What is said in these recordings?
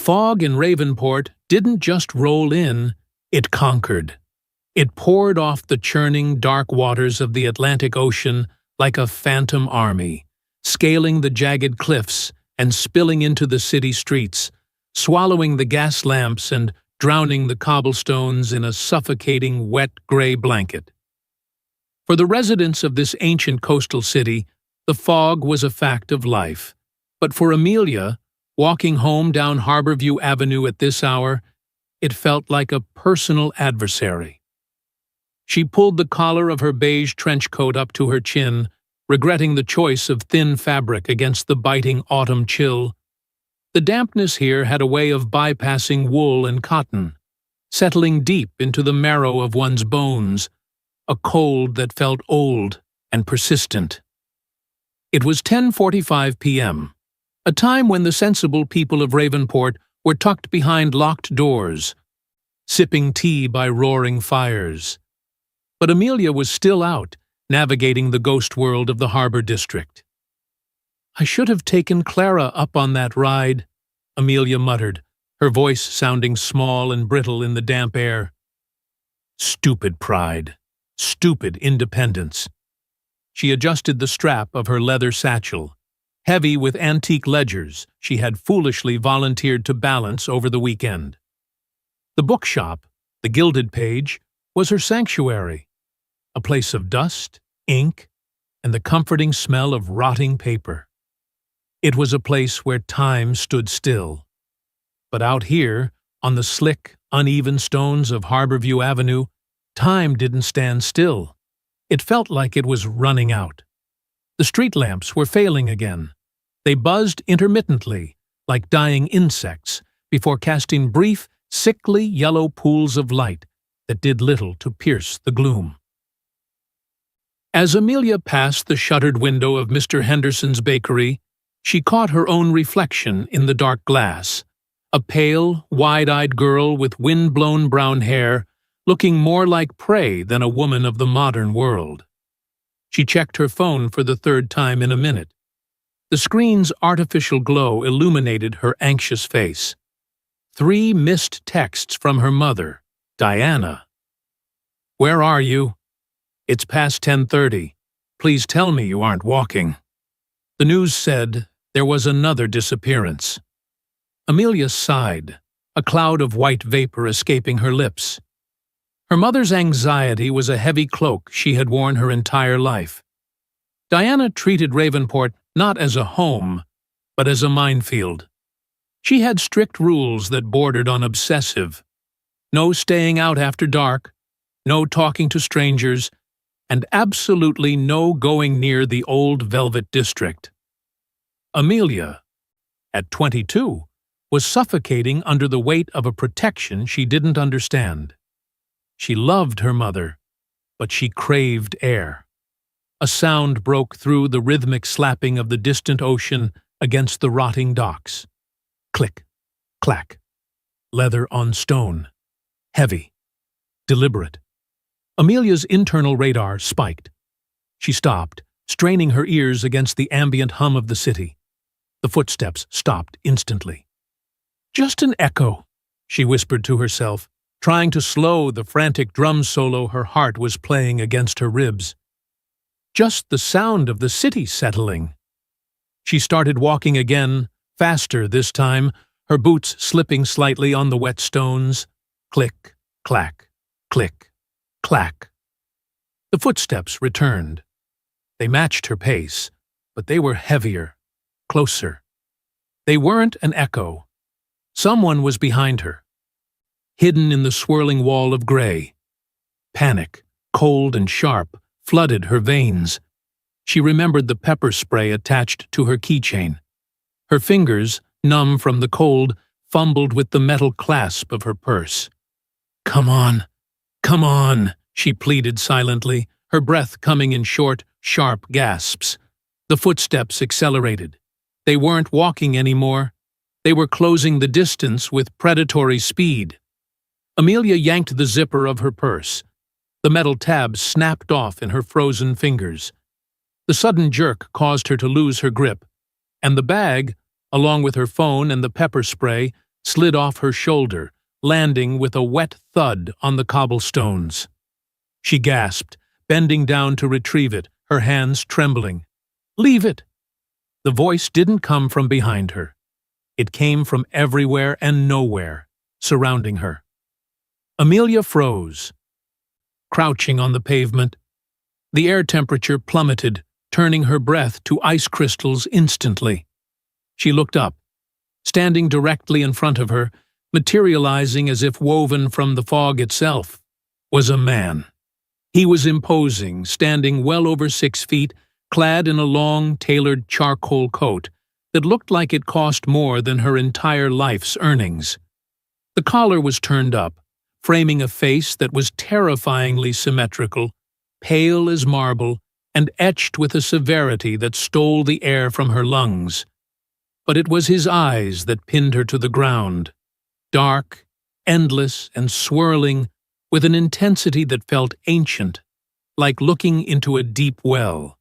fog in Ravenport didn't just roll in, it conquered. It poured off the churning, dark waters of the Atlantic Ocean like a phantom army, scaling the jagged cliffs and spilling into the city streets, swallowing the gas lamps and drowning the cobblestones in a suffocating, wet gray blanket. For the residents of this ancient coastal city, the fog was a fact of life. But for Amelia, walking home down Harborview Avenue at this hour, it felt like a personal adversary. She pulled the collar of her beige trench coat up to her chin, regretting the choice of thin fabric against the biting autumn chill. The dampness here had a way of bypassing wool and cotton, settling deep into the marrow of one's bones, a cold that felt old and persistent. It was 10:45 p.m., a time when the sensible people of Ravenport were tucked behind locked doors, sipping tea by roaring fires. But Amelia was still out, navigating the ghost world of the harbor district. "I should have taken Clara up on that ride," Amelia muttered, her voice sounding small and brittle in the damp air. Stupid pride. Stupid independence. She adjusted the strap of her leather satchel, heavy with antique ledgers she had foolishly volunteered to balance over the weekend. The bookshop, the Gilded Page, was her sanctuary, a place of dust, ink, and the comforting smell of rotting paper. It was a place where time stood still. But out here, on the slick, uneven stones of Harborview Avenue, time didn't stand still. It felt like it was running out. The street lamps were failing again. They buzzed intermittently, like dying insects, before casting brief, sickly yellow pools of light that did little to pierce the gloom. As Amelia passed the shuttered window of Mr. Henderson's bakery, she caught her own reflection in the dark glass, a pale, wide-eyed girl with wind-blown brown hair, looking more like prey than a woman of the modern world. She checked her phone for the third time in a minute. The screen's artificial glow illuminated her anxious face. 3 missed texts from her mother, Diana. "Where are you? It's past 10:30. Please tell me you aren't walking." The news said there was another disappearance. Amelia sighed, a cloud of white vapor escaping her lips. Her mother's anxiety was a heavy cloak she had worn her entire life. Diana treated Ravenport not as a home, but as a minefield. She had strict rules that bordered on obsessive. No staying out after dark, no talking to strangers, and absolutely no going near the old Velvet District. Amelia, at 22, was suffocating under the weight of a protection she didn't understand. She loved her mother, but she craved air. A sound broke through the rhythmic slapping of the distant ocean against the rotting docks. Click, clack. Leather on stone. Heavy. Deliberate. Amelia's internal radar spiked. She stopped, straining her ears against the ambient hum of the city. The footsteps stopped instantly. "Just an echo," she whispered to herself, trying to slow the frantic drum solo her heart was playing against her ribs. Just the sound of the city settling. She started walking again, faster this time, her boots slipping slightly on the wet stones. Click, clack, click, clack. The footsteps returned. They matched her pace, but they were heavier, closer. They weren't an echo. Someone was behind her, hidden in the swirling wall of gray. Panic, cold and sharp, flooded her veins. She remembered the pepper spray attached to her keychain. Her fingers, numb from the cold, fumbled with the metal clasp of her purse. Come on, she pleaded silently, her breath coming in short, sharp gasps. The footsteps accelerated. They weren't walking anymore. They were closing the distance with predatory speed. Amelia yanked the zipper of her purse. The metal tab snapped off in her frozen fingers. The sudden jerk caused her to lose her grip, and the bag, along with her phone and the pepper spray, slid off her shoulder, landing with a wet thud on the cobblestones. She gasped, bending down to retrieve it, her hands trembling. "Leave it!" The voice didn't come from behind her. It came from everywhere and nowhere, surrounding her. Amelia froze, crouching on the pavement. The air temperature plummeted, turning her breath to ice crystals instantly. She looked up. Standing directly in front of her, materializing as if woven from the fog itself, was a man. He was imposing, standing well over 6 feet, clad in a long, tailored charcoal coat that looked like it cost more than her entire life's earnings. The collar was turned up, framing a face that was terrifyingly symmetrical, pale as marble, and etched with a severity that stole the air from her lungs. But it was his eyes that pinned her to the ground, dark, endless, and swirling, with an intensity that felt ancient, like looking into a deep well.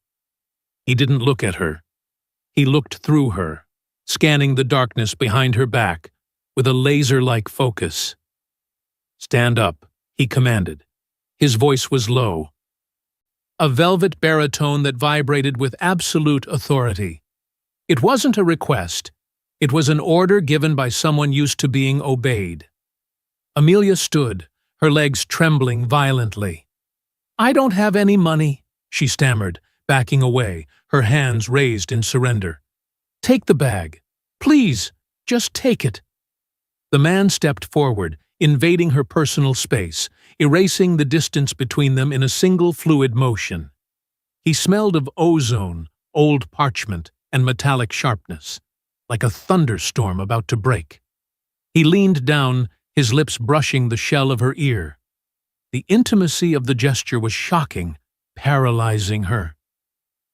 He didn't look at her. He looked through her, scanning the darkness behind her back with a laser-like focus. "Stand up," he commanded. His voice was low, a velvet baritone that vibrated with absolute authority. It wasn't a request. It was an order given by someone used to being obeyed. Amelia stood, her legs trembling violently. "I don't have any money," she stammered, backing away, her hands raised in surrender. "Take the bag. Please, just take it." The man stepped forward, invading her personal space, erasing the distance between them in a single fluid motion. He smelled of ozone, old parchment, and metallic sharpness, like a thunderstorm about to break. He leaned down, his lips brushing the shell of her ear. The intimacy of the gesture was shocking, paralyzing her.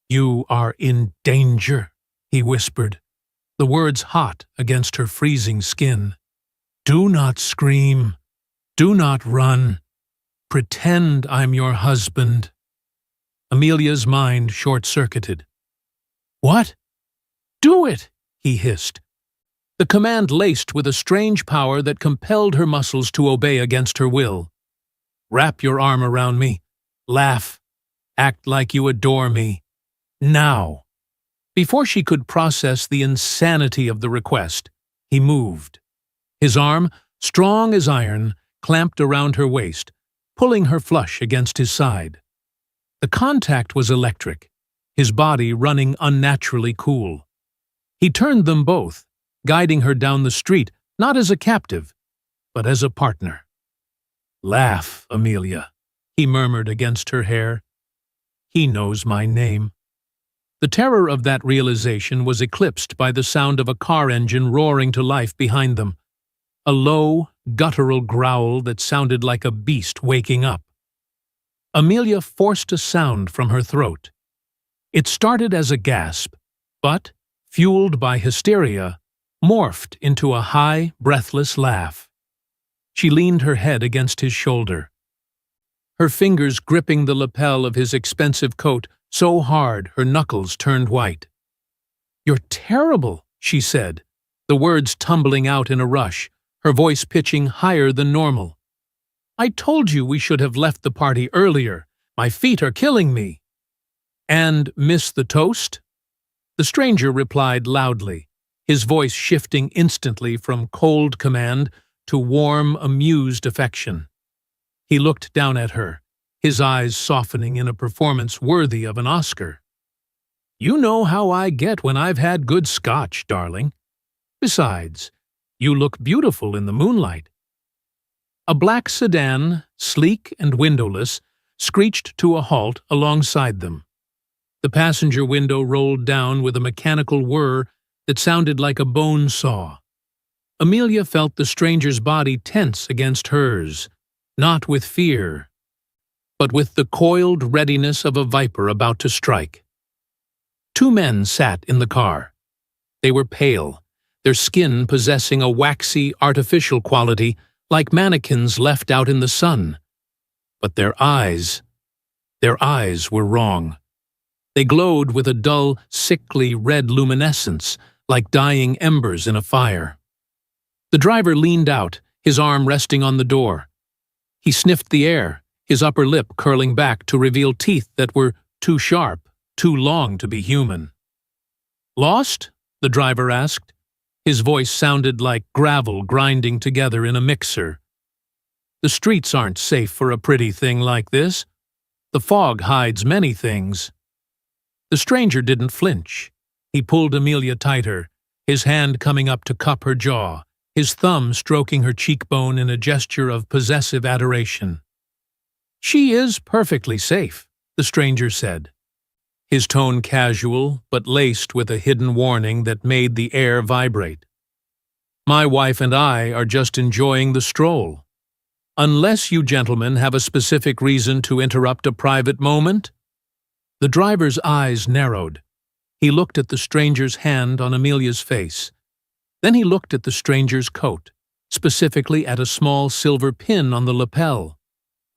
"You are in danger," he whispered, the words hot against her freezing skin. "Do not scream. Do not run. Pretend I'm your husband." Amelia's mind short-circuited. "What?" "Do it!" he hissed. The command laced with a strange power that compelled her muscles to obey against her will. "Wrap your arm around me. Laugh. Act like you adore me. Now." Before she could process the insanity of the request, he moved. His arm, strong as iron, clamped around her waist, pulling her flush against his side. The contact was electric, his body running unnaturally cool. He turned them both, guiding her down the street, not as a captive, but as a partner. "Laugh, Amelia," he murmured against her hair. "He knows my name." The terror of that realization was eclipsed by the sound of a car engine roaring to life behind them, a low, guttural growl that sounded like a beast waking up. Amelia forced a sound from her throat. It started as a gasp, but, fueled by hysteria, morphed into a high, breathless laugh. She leaned her head against his shoulder, her fingers gripping the lapel of his expensive coat so hard her knuckles turned white. "You're terrible," she said, the words tumbling out in a rush, her voice pitching higher than normal. "I told you we should have left the party earlier. My feet are killing me." "And miss the toast?" The stranger replied loudly, his voice shifting instantly from cold command to warm, amused affection. He looked down at her, his eyes softening in a performance worthy of an Oscar. "You know how I get when I've had good scotch, darling. Besides, you look beautiful in the moonlight." A black sedan, sleek and windowless, screeched to a halt alongside them. The passenger window rolled down with a mechanical whir that sounded like a bone saw. Amelia felt the stranger's body tense against hers, not with fear, but with the coiled readiness of a viper about to strike. 2 men sat in the car. They were pale, their skin possessing a waxy, artificial quality like mannequins left out in the sun. But their eyes were wrong. They glowed with a dull, sickly red luminescence, like dying embers in a fire. The driver leaned out, his arm resting on the door. He sniffed the air, his upper lip curling back to reveal teeth that were too sharp, too long to be human. "Lost?" the driver asked. His voice sounded like gravel grinding together in a mixer. "The streets aren't safe for a pretty thing like this. The fog hides many things." The stranger didn't flinch. He pulled Amelia tighter, his hand coming up to cup her jaw, his thumb stroking her cheekbone in a gesture of possessive adoration. "She is perfectly safe," the stranger said, his tone casual but laced with a hidden warning that made the air vibrate. "My wife and I are just enjoying the stroll. Unless you gentlemen have a specific reason to interrupt a private moment?" The driver's eyes narrowed. He looked at the stranger's hand on Amelia's face. Then he looked at the stranger's coat, specifically at a small silver pin on the lapel,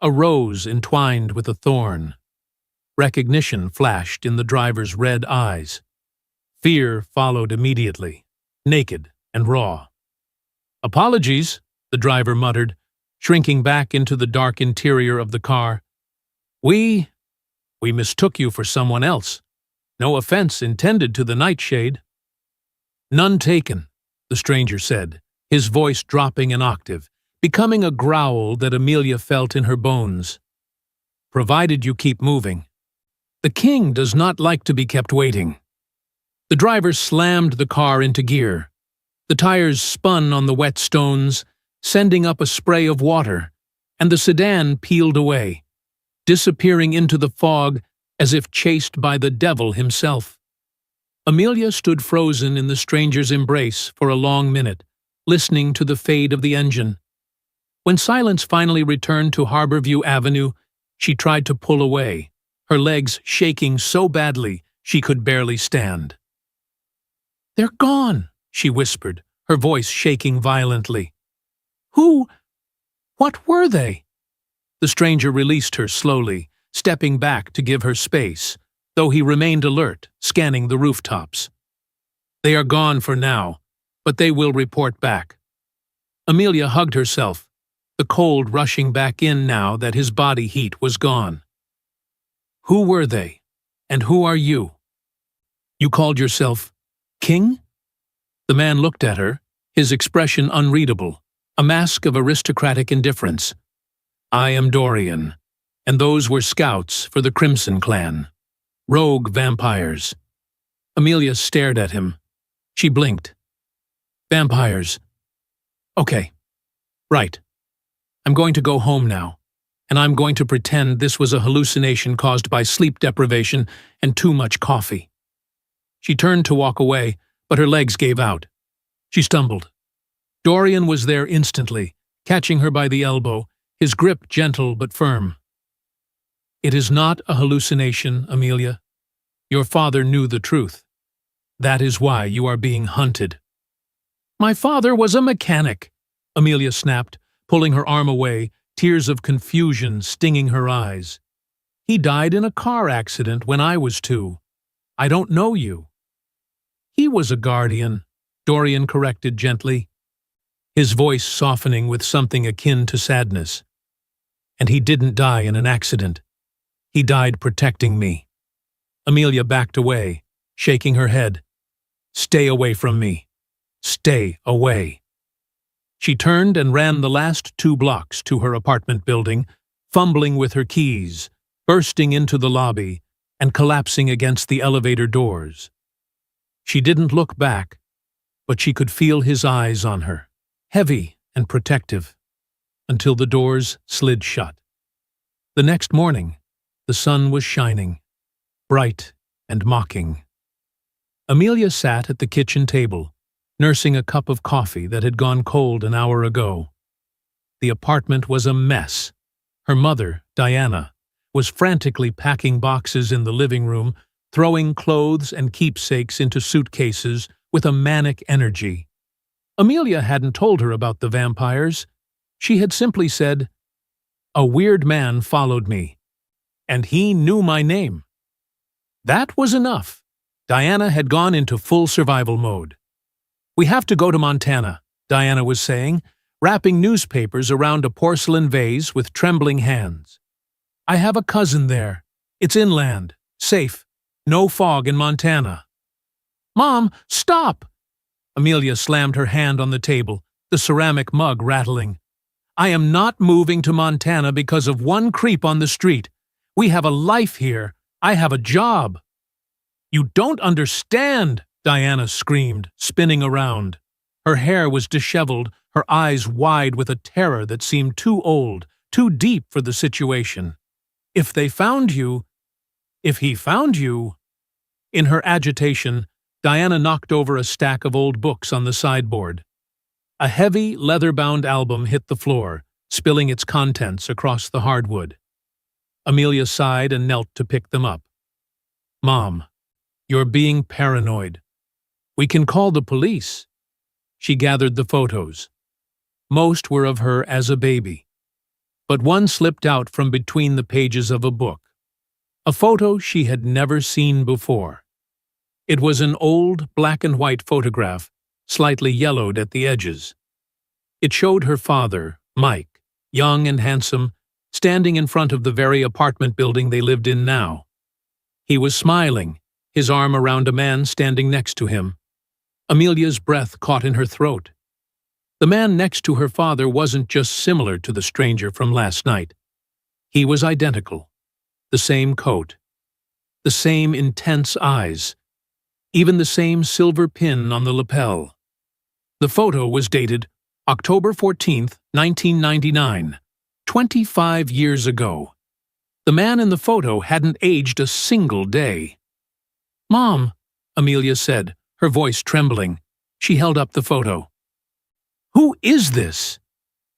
a rose entwined with a thorn. Recognition flashed in the driver's red eyes. Fear followed immediately, naked and raw. "Apologies," the driver muttered, shrinking back into the dark interior of the car. We mistook you for someone else. No offense intended to the nightshade." "None taken," the stranger said, his voice dropping an octave, becoming a growl that Amelia felt in her bones. "Provided you keep moving. The king does not like to be kept waiting." The driver slammed the car into gear. The tires spun on the wet stones, sending up a spray of water, and the sedan peeled away, disappearing into the fog as if chased by the devil himself. Amelia stood frozen in the stranger's embrace for a long minute, listening to the fade of the engine. When silence finally returned to Harborview Avenue, she tried to pull away, her legs shaking so badly she could barely stand. "They're gone," she whispered, her voice shaking violently. What were they?" The stranger released her slowly, stepping back to give her space, though he remained alert, scanning the rooftops. "They are gone for now, but they will report back." Amelia hugged herself, the cold rushing back in now that his body heat was gone. "Who were they? And who are you?" "You called yourself king?" The man looked at her, his expression unreadable, a mask of aristocratic indifference. "I am Dorian, and those were scouts for the Crimson Clan. Rogue vampires." Amelia stared at him. She blinked. "Vampires. Okay. Right. I'm going to go home now, and I'm going to pretend this was a hallucination caused by sleep deprivation and too much coffee." She turned to walk away, but her legs gave out. She stumbled. Dorian was there instantly, catching her by the elbow, his grip gentle but firm. "It is not a hallucination, Amelia. Your father knew the truth. That is why you are being hunted." "My father was a mechanic," Amelia snapped, pulling her arm away, tears of confusion stinging her eyes. "He died in a car accident when I was 2. I don't know you." "He was a guardian," Dorian corrected gently, his voice softening with something akin to sadness. "And he didn't die in an accident. He died protecting me." Amelia backed away, shaking her head. "Stay away from me. Stay away." She turned and ran the last 2 blocks to her apartment building, fumbling with her keys, bursting into the lobby, and collapsing against the elevator doors. She didn't look back, but she could feel his eyes on her, heavy and protective, until the doors slid shut. The next morning, the sun was shining, bright and mocking. Amelia sat at the kitchen table, nursing a cup of coffee that had gone cold an hour ago. The apartment was a mess. Her mother, Diana, was frantically packing boxes in the living room, throwing clothes and keepsakes into suitcases with a manic energy. Amelia hadn't told her about the vampires. She had simply said, "A weird man followed me, and he knew my name." That was enough. Diana had gone into full survival mode. "We have to go to Montana. Diana was saying, wrapping newspapers around a porcelain vase with trembling hands. "I have a cousin there. It's inland. Safe. No fog in Montana." "Mom, stop!" Amelia slammed her hand on the table, the ceramic mug rattling. "I am not moving to Montana because of one creep on the street. We have a life here. I have a job." "You don't understand!" Diana screamed, spinning around. Her hair was disheveled, her eyes wide with a terror that seemed too old, too deep for the situation. "If they found you— if he found you—" In her agitation, Diana knocked over a stack of old books on the sideboard. A heavy, leather-bound album hit the floor, spilling its contents across the hardwood. Amelia sighed and knelt to pick them up. "Mom, you're being paranoid. We can call the police." She gathered the photos. Most were of her as a baby, but one slipped out from between the pages of a book. A photo she had never seen before. It was an old black-and-white photograph, slightly yellowed at the edges. It showed her father, Mike, young and handsome, standing in front of the very apartment building they lived in now. He was smiling, his arm around a man standing next to him. Amelia's breath caught in her throat. The man next to her father wasn't just similar to the stranger from last night. He was identical. The same coat. The same intense eyes. Even the same silver pin on the lapel. The photo was dated October 14th, 1999, 25 years ago. The man in the photo hadn't aged a single day. "Mom," Amelia said, her voice trembling. She held up the photo. "Who is this?"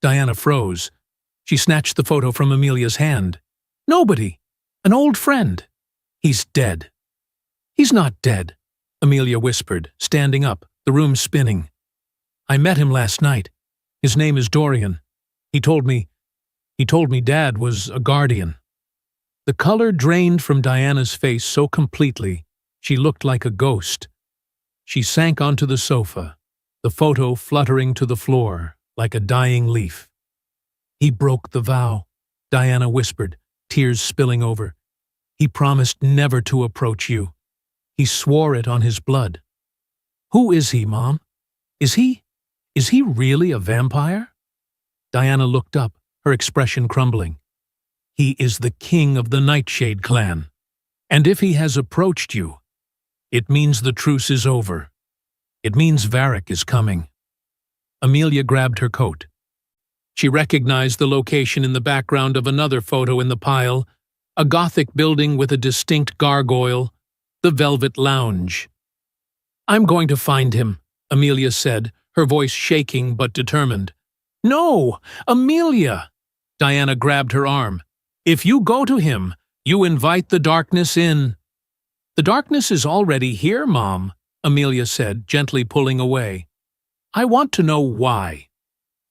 Diana froze. She snatched the photo from Amelia's hand. "Nobody. An old friend. He's dead." "He's not dead," Amelia whispered, standing up, the room spinning. "I met him last night. His name is Dorian. He told me Dad was a guardian." The color drained from Diana's face so completely, she looked like a ghost. She sank onto the sofa, the photo fluttering to the floor like a dying leaf. "He broke the vow," Diana whispered, tears spilling over. "He promised never to approach you. He swore it on his blood." "Who is he, Mom? Is he really a vampire?" Diana looked up, her expression crumbling. "He is the king of the Nightshade clan. And if he has approached you, it means the truce is over. It means Varric is coming." Amelia grabbed her coat. She recognized the location in the background of another photo in the pile, a Gothic building with a distinct gargoyle, the Velvet Lounge. "I'm going to find him," Amelia said, her voice shaking but determined. "No, Amelia!" Diana grabbed her arm. "If you go to him, you invite the darkness in." "The darkness is already here, Mom," Amelia said, gently pulling away. "I want to know why."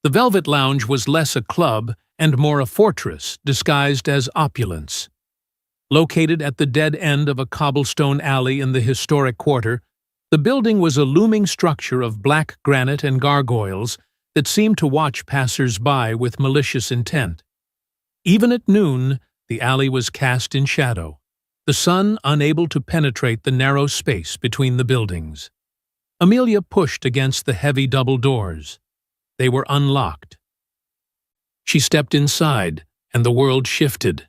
The Velvet Lounge was less a club and more a fortress disguised as opulence. Located at the dead end of a cobblestone alley in the historic quarter, the building was a looming structure of black granite and gargoyles that seemed to watch passers-by with malicious intent. Even at noon, the alley was cast in shadow, the sun unable to penetrate the narrow space between the buildings. Amelia pushed against the heavy double doors. They were unlocked. She stepped inside, and the world shifted.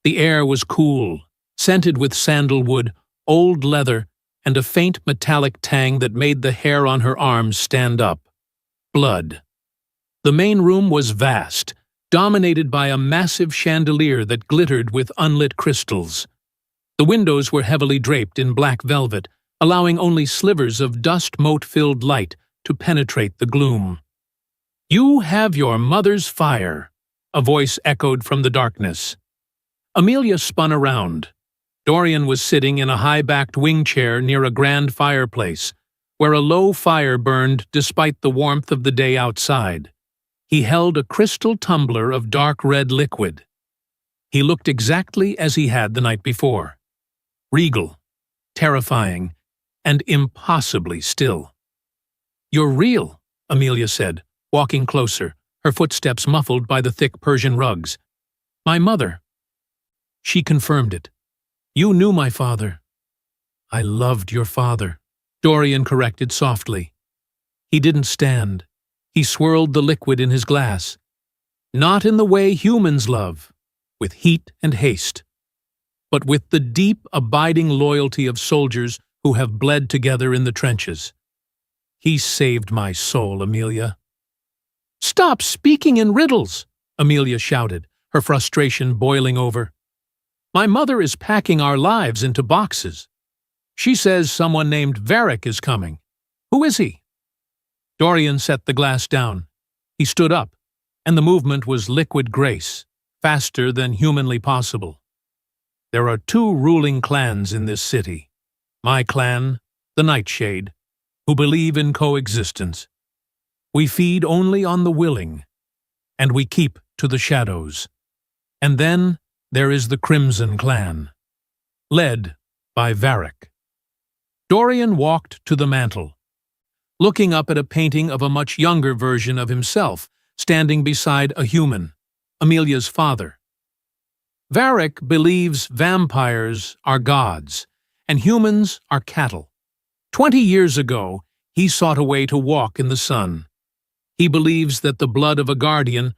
The air was cool, scented with sandalwood, old leather, and a faint metallic tang that made the hair on her arms stand up. Blood. The main room was vast, dominated by a massive chandelier that glittered with unlit crystals. The windows were heavily draped in black velvet, allowing only slivers of dust-mote-filled light to penetrate the gloom. "You have your mother's fire," a voice echoed from the darkness. Amelia spun around. Dorian was sitting in a high-backed wing chair near a grand fireplace, where a low fire burned despite the warmth of the day outside. He held a crystal tumbler of dark red liquid. He looked exactly as he had the night before. Regal, terrifying, and impossibly still. "You're real," Amelia said, walking closer, her footsteps muffled by the thick Persian rugs. My mother. She confirmed it. You knew my father. I loved your father, Dorian corrected softly. He didn't stand. He swirled the liquid in his glass. Not in the way humans love, with heat and haste, but with the deep, abiding loyalty of soldiers who have bled together in the trenches. He saved my soul, Amelia. Stop speaking in riddles, Amelia shouted, her frustration boiling over. My mother is packing our lives into boxes. She says someone named Varric is coming. Who is he? Dorian set the glass down. He stood up, and the movement was liquid grace, faster than humanly possible. There are two ruling clans in this city. My clan, the Nightshade, who believe in coexistence. We feed only on the willing, and we keep to the shadows. And then there is the Crimson Clan, led by Varric. Dorian walked to the mantel, looking up at a painting of a much younger version of himself, standing beside a human, Amelia's father. Varric believes vampires are gods, and humans are cattle. 20 years ago, he sought a way to walk in the sun. He believes that the blood of a guardian,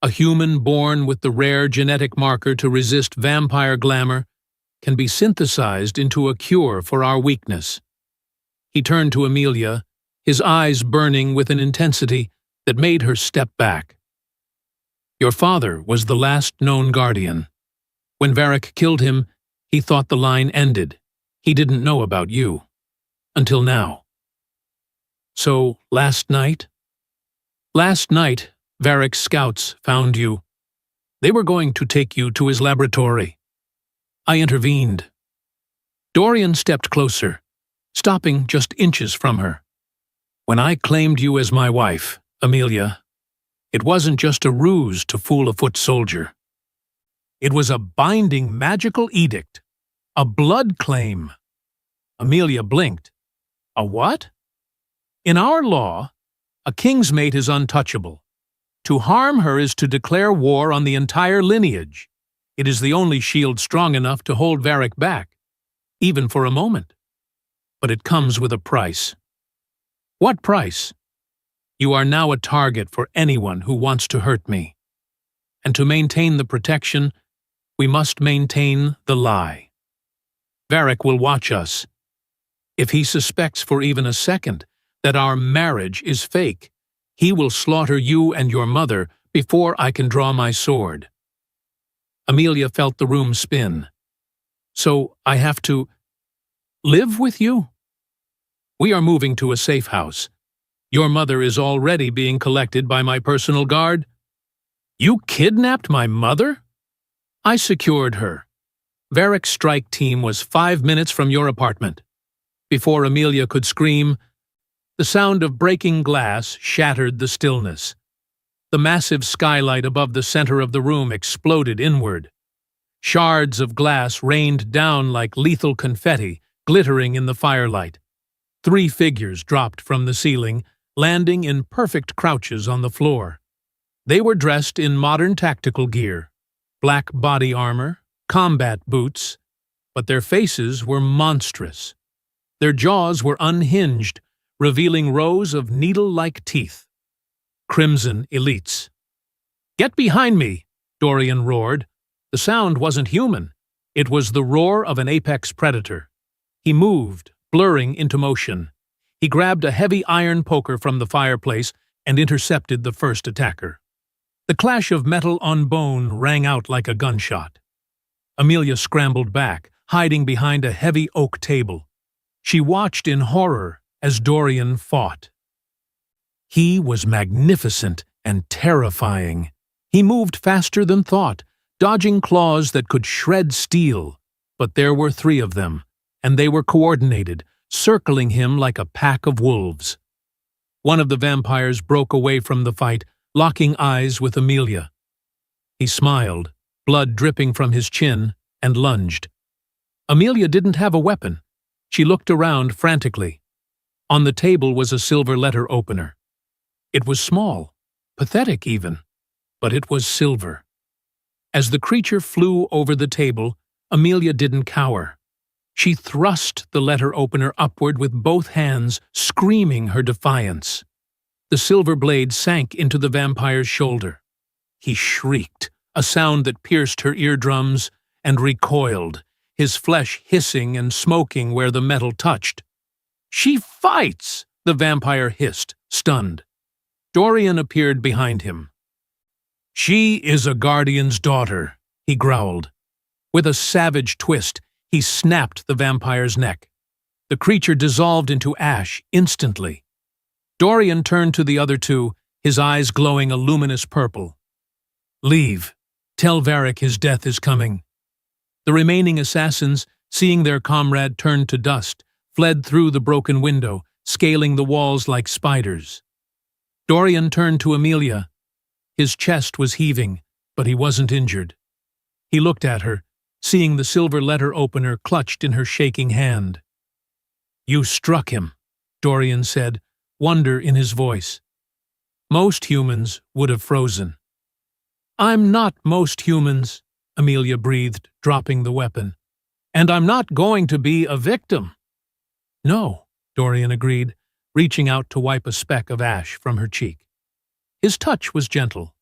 a human born with the rare genetic marker to resist vampire glamour, can be synthesized into a cure for our weakness. He turned to Amelia, his eyes burning with an intensity that made her step back. Your father was the last known guardian. When Varric killed him, he thought the line ended. He didn't know about you. Until now. So, last night? Last night, Varric's scouts found you. They were going to take you to his laboratory. I intervened. Dorian stepped closer, stopping just inches from her. When I claimed you as my wife, Amelia, it wasn't just a ruse to fool a foot soldier. It was a binding magical edict, a blood claim. Amelia blinked. A what? In our law, a king's mate is untouchable. To harm her is to declare war on the entire lineage. It is the only shield strong enough to hold Varric back, even for a moment. But it comes with a price. What price? You are now a target for anyone who wants to hurt me. And to maintain the protection, we must maintain the lie. Varric will watch us. If he suspects for even a second that our marriage is fake, he will slaughter you and your mother before I can draw my sword. Amelia felt the room spin. So I have to live with you? We are moving to a safe house. Your mother is already being collected by my personal guard. You kidnapped my mother? I secured her. Varric's strike team was 5 minutes from your apartment. Before Amelia could scream, the sound of breaking glass shattered the stillness. The massive skylight above the center of the room exploded inward. Shards of glass rained down like lethal confetti, glittering in the firelight. 3 figures dropped from the ceiling, landing in perfect crouches on the floor. They were dressed in modern tactical gear, black body armor, combat boots, but their faces were monstrous. Their jaws were unhinged, revealing rows of needle-like teeth. Crimson elites. Get behind me, Dorian roared. The sound wasn't human. It was the roar of an apex predator. He moved, blurring into motion. He grabbed a heavy iron poker from the fireplace and intercepted the first attacker. The clash of metal on bone rang out like a gunshot. Amelia scrambled back, hiding behind a heavy oak table. She watched in horror as Dorian fought. He was magnificent and terrifying. He moved faster than thought, dodging claws that could shred steel. But there were 3 of them, and they were coordinated, circling him like a pack of wolves. One of the vampires broke away from the fight, locking eyes with Amelia. He smiled, blood dripping from his chin, and lunged. Amelia didn't have a weapon. She looked around frantically. On the table was a silver letter opener. It was small, pathetic even, but it was silver. As the creature flew over the table, Amelia didn't cower. She thrust the letter opener upward with both hands, screaming her defiance. The silver blade sank into the vampire's shoulder. He shrieked, a sound that pierced her eardrums, and recoiled, his flesh hissing and smoking where the metal touched. "She fights!" the vampire hissed, stunned. Dorian appeared behind him. "She is a guardian's daughter," he growled. With a savage twist, he snapped the vampire's neck. The creature dissolved into ash instantly. Dorian turned to the other two, his eyes glowing a luminous purple. "Leave. Tell Varric his death is coming." The remaining assassins, seeing their comrade turned to dust, fled through the broken window, scaling the walls like spiders. Dorian turned to Amelia. His chest was heaving, but he wasn't injured. He looked at her, seeing the silver letter opener clutched in her shaking hand. "You struck him," Dorian said, wonder in his voice. Most humans would have frozen. "I'm not most humans," Amelia breathed, dropping the weapon. "And I'm not going to be a victim." "No," Dorian agreed, reaching out to wipe a speck of ash from her cheek. His touch was gentle,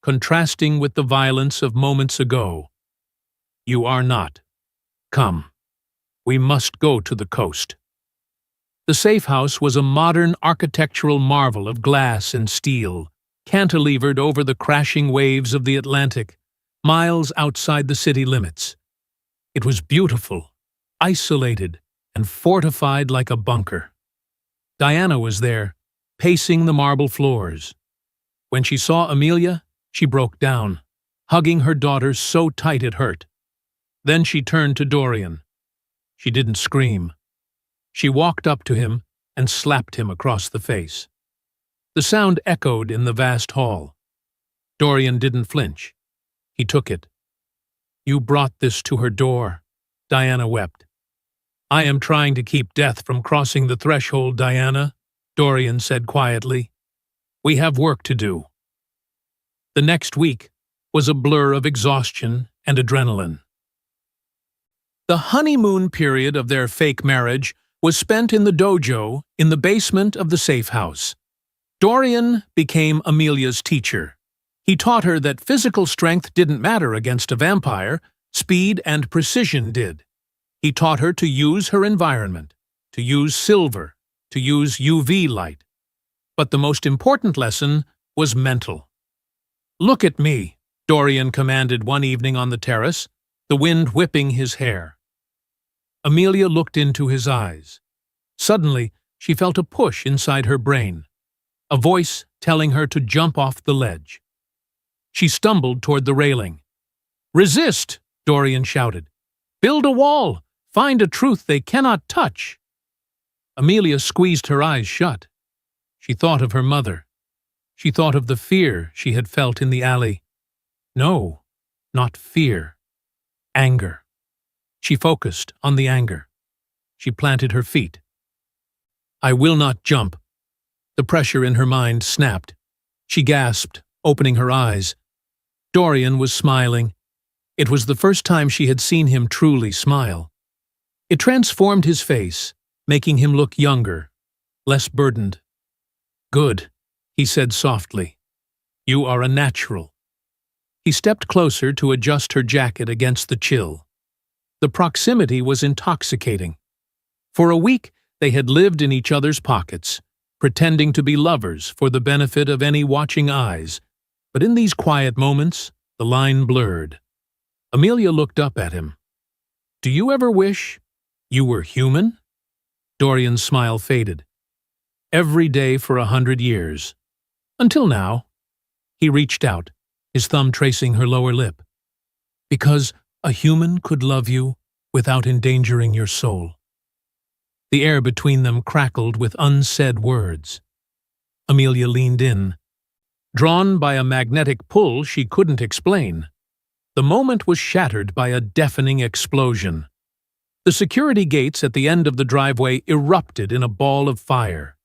contrasting with the violence of moments ago. "You are not. Come. We must go to the coast." The safe house was a modern architectural marvel of glass and steel, cantilevered over the crashing waves of the Atlantic, miles outside the city limits. It was beautiful, isolated, and fortified like a bunker. Diana was there, pacing the marble floors. When she saw Amelia, she broke down, hugging her daughter so tight it hurt. Then she turned to Dorian. She didn't scream. She walked up to him and slapped him across the face. The sound echoed in the vast hall. Dorian didn't flinch. He took it. "You brought this to her door," Diana wept. "I am trying to keep death from crossing the threshold, Diana," Dorian said quietly. "We have work to do." The next week was a blur of exhaustion and adrenaline. The honeymoon period of their fake marriage was spent in the dojo in the basement of the safe house. Dorian became Amelia's teacher. He taught her that physical strength didn't matter against a vampire, speed and precision did. He taught her to use her environment, to use silver, to use UV light. But the most important lesson was mental. "Look at me," Dorian commanded one evening on the terrace, the wind whipping his hair. Amelia looked into his eyes. Suddenly, she felt a push inside her brain, a voice telling her to jump off the ledge. She stumbled toward the railing. "Resist!" Dorian shouted. "Build a wall! Find a truth they cannot touch!" Amelia squeezed her eyes shut. She thought of her mother. She thought of the fear she had felt in the alley. No, not fear. Anger. She focused on the anger. She planted her feet. "I will not jump." The pressure in her mind snapped. She gasped, opening her eyes. Dorian was smiling. It was the first time she had seen him truly smile. It transformed his face, making him look younger, less burdened. "Good," he said softly. "You are a natural." He stepped closer to adjust her jacket against the chill. The proximity was intoxicating. For a week, they had lived in each other's pockets, pretending to be lovers for the benefit of any watching eyes. But in these quiet moments, the line blurred. Amelia looked up at him. "Do you ever wish you were human?" Dorian's smile faded. "Every day for 100 years. Until now." He reached out, his thumb tracing her lower lip. "Because a human could love you without endangering your soul." The air between them crackled with unsaid words. Amelia leaned in, drawn by a magnetic pull she couldn't explain. The moment was shattered by a deafening explosion. The security gates at the end of the driveway erupted in a ball of fire.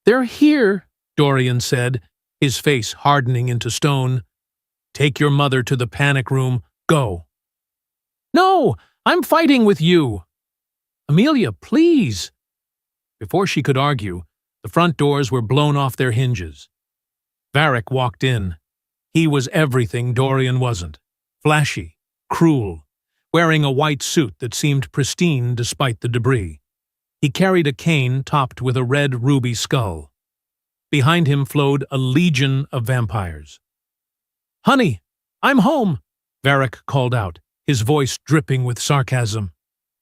"They're here!" Dorian said, his face hardening into stone. "Take your mother to the panic room. Go." "No, I'm fighting with you." "Amelia, please." Before she could argue, the front doors were blown off their hinges. Varric walked in. He was everything Dorian wasn't. Flashy, cruel, wearing a white suit that seemed pristine despite the debris. He carried a cane topped with a red ruby skull. Behind him flowed a legion of vampires. "Honey, I'm home," Varric called out, his voice dripping with sarcasm.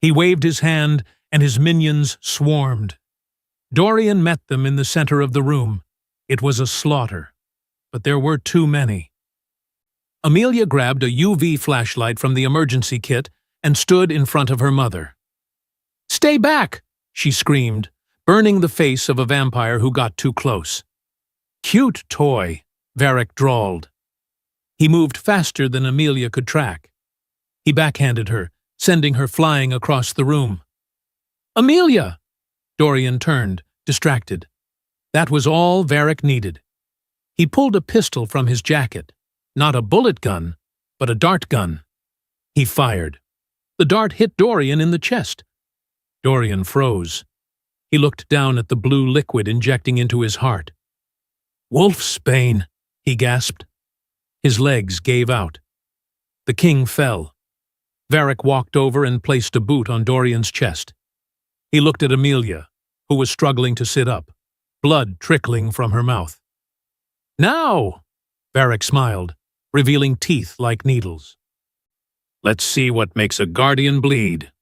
He waved his hand, and his minions swarmed. Dorian met them in the center of the room. It was a slaughter, but there were too many. Amelia grabbed a UV flashlight from the emergency kit and stood in front of her mother. "Stay back!" she screamed, burning the face of a vampire who got too close. "Cute toy," Varric drawled. He moved faster than Amelia could track. He backhanded her, sending her flying across the room. "Amelia!" Dorian turned, distracted. That was all Varric needed. He pulled a pistol from his jacket. Not a bullet gun, but a dart gun. He fired. The dart hit Dorian in the chest. Dorian froze. He looked down at the blue liquid injecting into his heart. "Wolfsbane," he gasped. His legs gave out. The king fell. Varric walked over and placed a boot on Dorian's chest. He looked at Amelia, who was struggling to sit up, blood trickling from her mouth. "Now!" Varric smiled, revealing teeth like needles. "Let's see what makes a guardian bleed."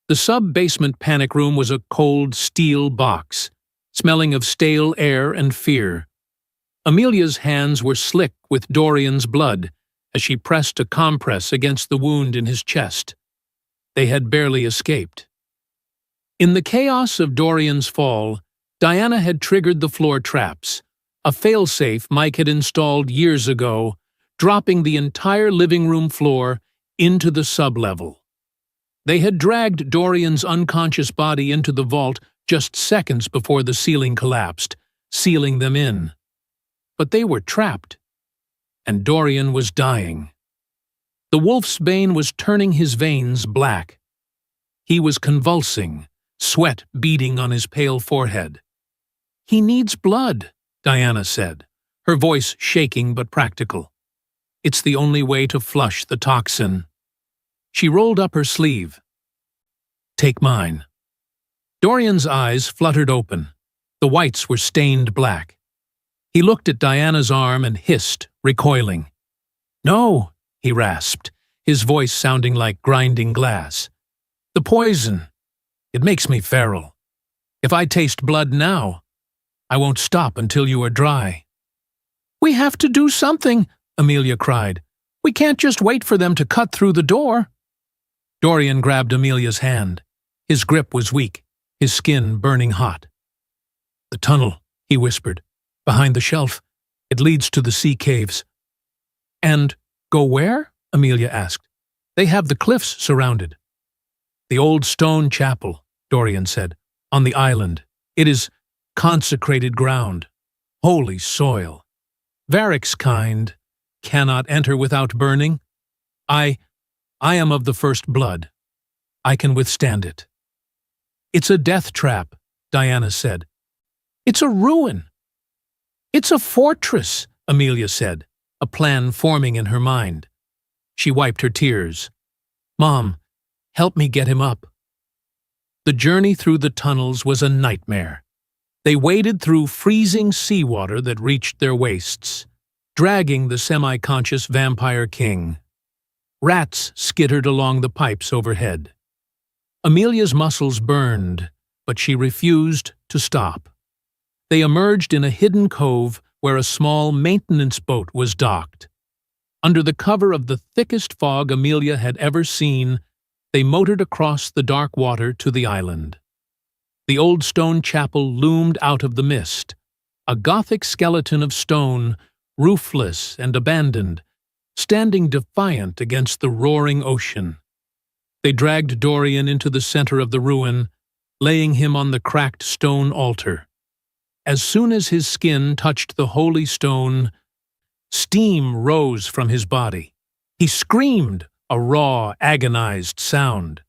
The sub-basement panic room was a cold steel box, smelling of stale air and fear. Amelia's hands were slick with Dorian's blood as she pressed a compress against the wound in his chest. They had barely escaped. In the chaos of Dorian's fall, Diana had triggered the floor traps, a failsafe Mike had installed years ago, dropping the entire living room floor into the sublevel. They had dragged Dorian's unconscious body into the vault just seconds before the ceiling collapsed, sealing them in. But they were trapped, and Dorian was dying. The wolfsbane was turning his veins black. He was convulsing, sweat beading on his pale forehead. "He needs blood," Diana said, her voice shaking but practical. "It's the only way to flush the toxin." She rolled up her sleeve. "Take mine." Dorian's eyes fluttered open. The whites were stained black. He looked at Diana's arm and hissed, recoiling. "No," he rasped, his voice sounding like grinding glass. "The poison. It makes me feral. If I taste blood now, I won't stop until you are dry." "We have to do something," Amelia cried. "We can't just wait for them to cut through the door." Dorian grabbed Amelia's hand. His grip was weak, his skin burning hot. "The tunnel," he whispered. "Behind the shelf. It leads to the sea caves." "And go where?" Amelia asked. "They have the cliffs surrounded." "The old stone chapel," Dorian said, "on the island. It is consecrated ground, holy soil. Varric's kind cannot enter without burning. I am of the first blood. I can withstand it." "It's a death trap," Diana said. "It's a ruin." "It's a fortress," Amelia said, a plan forming in her mind. She wiped her tears. "Mom, help me get him up." The journey through the tunnels was a nightmare. They waded through freezing seawater that reached their waists, dragging the semi-conscious vampire king. Rats skittered along the pipes overhead. Amelia's muscles burned, but she refused to stop. They emerged in a hidden cove where a small maintenance boat was docked. Under the cover of the thickest fog Amelia had ever seen, they motored across the dark water to the island. The old stone chapel loomed out of the mist, a gothic skeleton of stone, roofless and abandoned, standing defiant against the roaring ocean. They dragged Dorian into the center of the ruin, laying him on the cracked stone altar. As soon as his skin touched the holy stone, steam rose from his body. He screamed, a raw, agonized sound.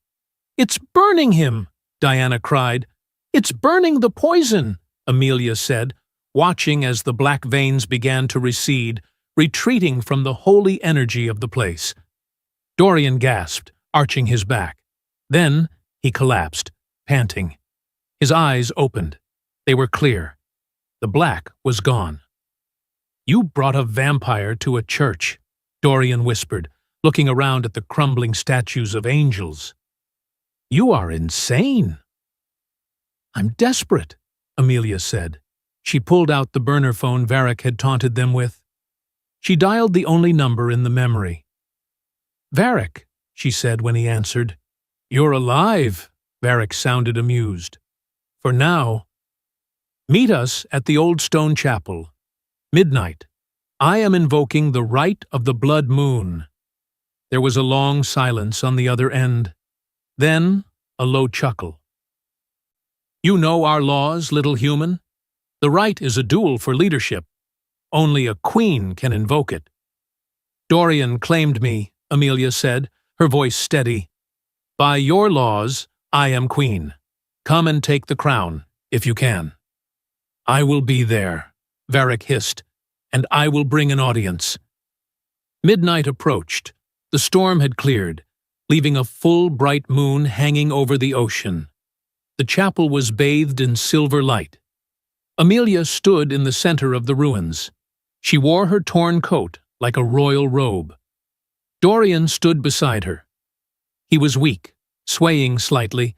"It's burning him!" Diana cried. "It's burning the poison," Amelia said, watching as the black veins began to recede, retreating from the holy energy of the place. Dorian gasped, arching his back. Then he collapsed, panting. His eyes opened. They were clear. The black was gone. "You brought a vampire to a church," Dorian whispered, looking around at the crumbling statues of angels. "You are insane." "I'm desperate," Amelia said. She pulled out the burner phone Varric had taunted them with. She dialed the only number in the memory. "Varric," she said when he answered. "You're alive," Varric sounded amused. "For now. Meet us at the old stone chapel. Midnight. I am invoking the rite of the blood moon." There was a long silence on the other end. Then a low chuckle. "You know our laws, little human? The rite is a duel for leadership. Only a queen can invoke it." "Dorian claimed me," Amelia said, her voice steady. "By your laws, I am queen. Come and take the crown, if you can." "I will be there," Varric hissed, "and I will bring an audience." Midnight approached. The storm had cleared, leaving a full, bright moon hanging over the ocean. The chapel was bathed in silver light. Amelia stood in the center of the ruins. She wore her torn coat like a royal robe. Dorian stood beside her. He was weak, swaying slightly,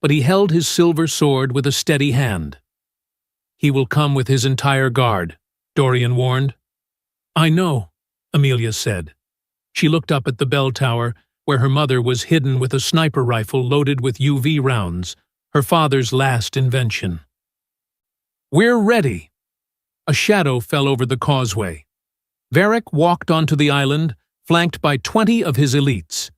but he held his silver sword with a steady hand. "He will come with his entire guard," Dorian warned. "I know," Amelia said. She looked up at the bell tower, where her mother was hidden with a sniper rifle loaded with UV rounds, her father's last invention. "We're ready." A shadow fell over the causeway. Varric walked onto the island, flanked by 20 of his elites.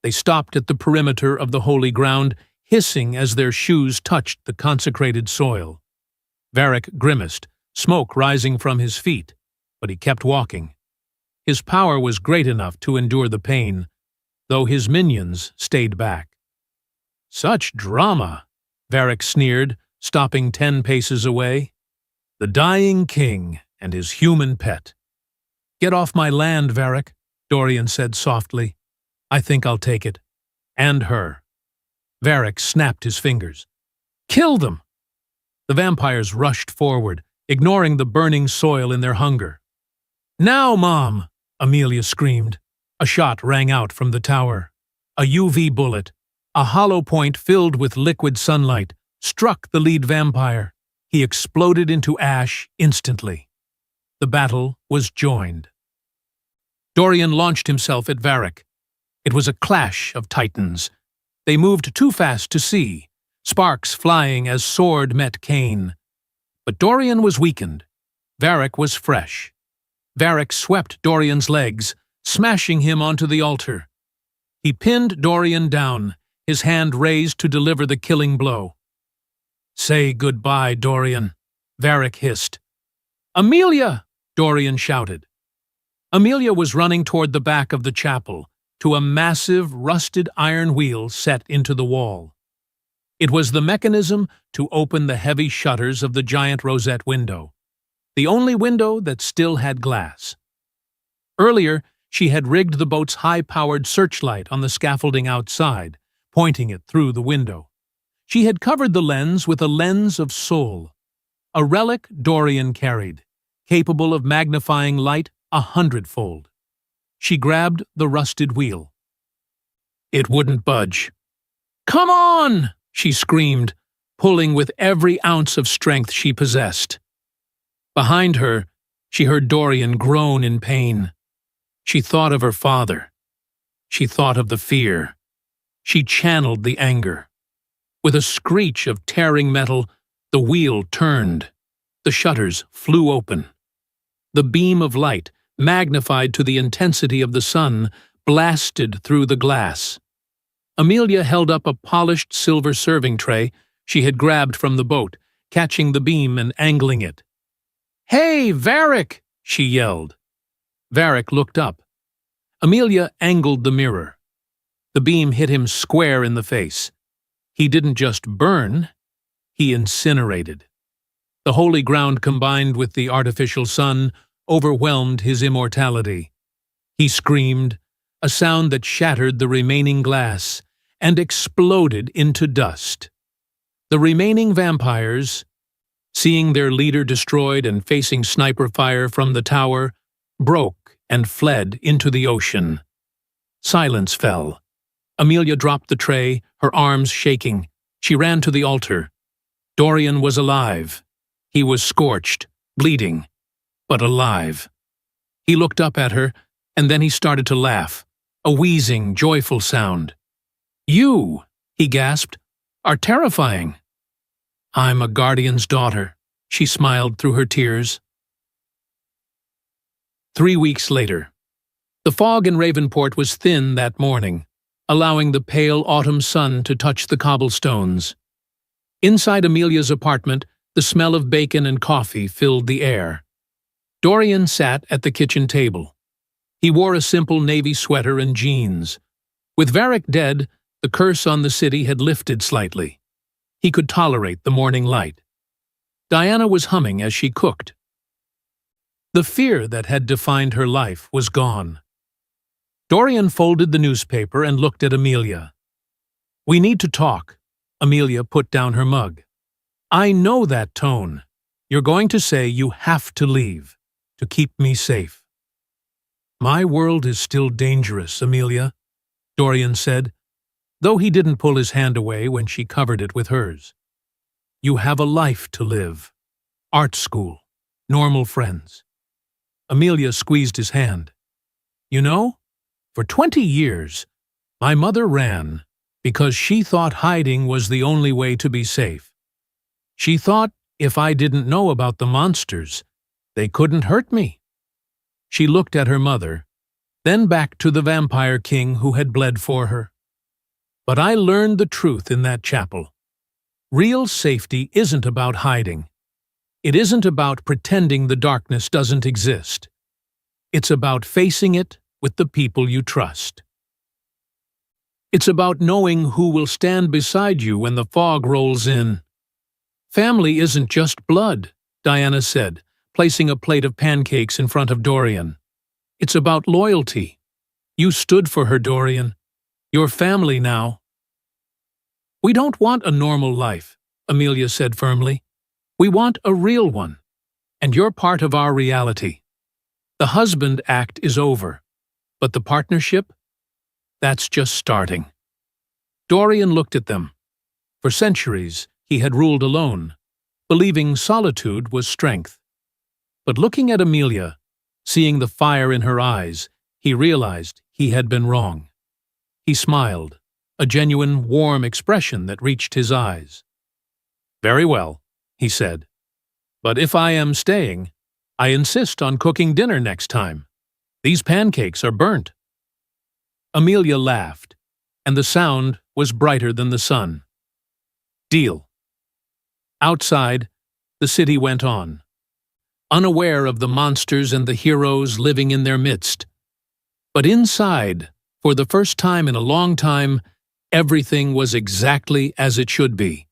They stopped at the perimeter of the holy ground, hissing as their shoes touched the consecrated soil. Varric grimaced, smoke rising from his feet, but he kept walking. His power was great enough to endure the pain, though his minions stayed back. "Such drama," Varric sneered, stopping 10 paces away. "The dying king and his human pet." "Get off my land, Varric," Dorian said softly. "I think I'll take it. And her." Varric snapped his fingers. "Kill them!" The vampires rushed forward, ignoring the burning soil in their hunger. "Now, Mom!" Amelia screamed. A shot rang out from the tower. A UV bullet, a hollow point filled with liquid sunlight, struck the lead vampire. He exploded into ash instantly. The battle was joined. Dorian launched himself at Varric. It was a clash of titans. They moved too fast to see, sparks flying as sword met cane. But Dorian was weakened. Varric was fresh. Varric swept Dorian's legs, smashing him onto the altar. He pinned Dorian down, his hand raised to deliver the killing blow. "Say goodbye, Dorian," Varric hissed. "Amelia!" Dorian shouted. Amelia was running toward the back of the chapel, to a massive, rusted iron wheel set into the wall. It was the mechanism to open the heavy shutters of the giant rosette window, the only window that still had glass. Earlier, she had rigged the boat's high-powered searchlight on the scaffolding outside, pointing it through the window. She had covered the lens with a lens of soul, a relic Dorian carried, capable of magnifying light 100-fold. She grabbed the rusted wheel. It wouldn't budge. "Come on!" she screamed, pulling with every ounce of strength she possessed. Behind her, she heard Dorian groan in pain. She thought of her father. She thought of the fear. She channeled the anger. With a screech of tearing metal, the wheel turned. The shutters flew open. The beam of light, magnified to the intensity of the sun, blasted through the glass. Amelia held up a polished silver serving tray she had grabbed from the boat, catching the beam and angling it. "Hey, Varric!" she yelled. Varric looked up. Amelia angled the mirror. The beam hit him square in the face. He didn't just burn, he incinerated. The holy ground combined with the artificial sun overwhelmed his immortality. He screamed, a sound that shattered the remaining glass, and exploded into dust. The remaining vampires, seeing their leader destroyed and facing sniper fire from the tower, broke and fled into the ocean. Silence fell. Amelia dropped the tray, her arms shaking. She ran to the altar. Dorian was alive. He was scorched, bleeding, but alive. He looked up at her, and then he started to laugh, a wheezing, joyful sound. "You," he gasped, "are terrifying." "I'm a guardian's daughter," she smiled through her tears. 3 weeks later. The fog in Ravenport was thin that morning, allowing the pale autumn sun to touch the cobblestones. Inside Amelia's apartment, the smell of bacon and coffee filled the air. Dorian sat at the kitchen table. He wore a simple navy sweater and jeans. With Varric dead, the curse on the city had lifted slightly. He could tolerate the morning light. Diana was humming as she cooked. The fear that had defined her life was gone. Dorian folded the newspaper and looked at Amelia. "We need to talk." Amelia put down her mug. "I know that tone. You're going to say you have to leave, to keep me safe." "My world is still dangerous, Amelia," Dorian said, though he didn't pull his hand away when she covered it with hers. "You have a life to live. Art school, normal friends." Amelia squeezed his hand. "You know, for 20 years, my mother ran because she thought hiding was the only way to be safe. She thought if I didn't know about the monsters, they couldn't hurt me." She looked at her mother, then back to the vampire king who had bled for her. "But I learned the truth in that chapel. Real safety isn't about hiding. It isn't about pretending the darkness doesn't exist. It's about facing it with the people you trust. It's about knowing who will stand beside you when the fog rolls in." "Family isn't just blood," Diana said, placing a plate of pancakes in front of Dorian. "It's about loyalty. You stood for her, Dorian. You're family now." "We don't want a normal life," Amelia said firmly. "We want a real one, and you're part of our reality. The husband act is over, but the partnership? That's just starting." Dorian looked at them. For centuries, he had ruled alone, believing solitude was strength. But looking at Amelia, seeing the fire in her eyes, he realized he had been wrong. He smiled, a genuine, warm expression that reached his eyes. "Very well," he said. "But if I am staying, I insist on cooking dinner next time. These pancakes are burnt." Amelia laughed, and the sound was brighter than the sun. "Deal." Outside, the city went on, unaware of the monsters and the heroes living in their midst. But inside, for the first time in a long time, everything was exactly as it should be.